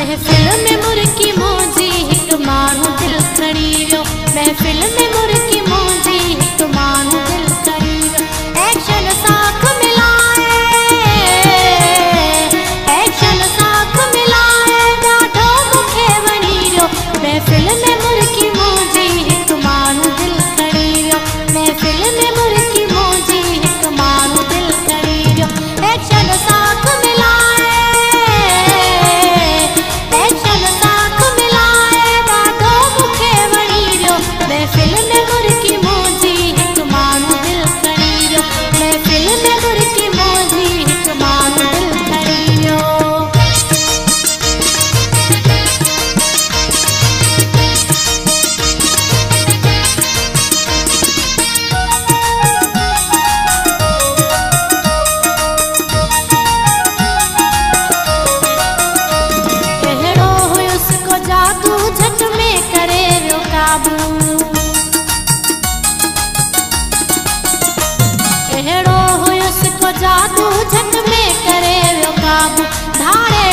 महफिल में मुर्की मौजी हिक माण्हू दिल खणी वियो। महफिल में मुर्की मौजी हिक माण्हू दिल खणी वियो। एक्शन साख मिलाए, एक्शन साख मिलाए ॾाढो मूंखे वणी वियो। महफिल में मुर्की मौजी हिक माण्हू दिल खणी वियो। महफिल में मुर्की मौजी हिक माण्हू दिल खणी वियो। एक्शन साख मिलाए, एक्शन साख मिलाए ॾाढो मूंखे वणी वियो। महफिल में मुर्की मौजी हिक माण्हू दिल खणी वियो। महफिल में मुर्की मौजी हिक माण्हू दिल खणी वियो। अहिड़ो हुयुसि को जादू झट में करे वियो काबू। अहिड़ो हुयुसि को जादू झट में करे वियो काबू। धाणे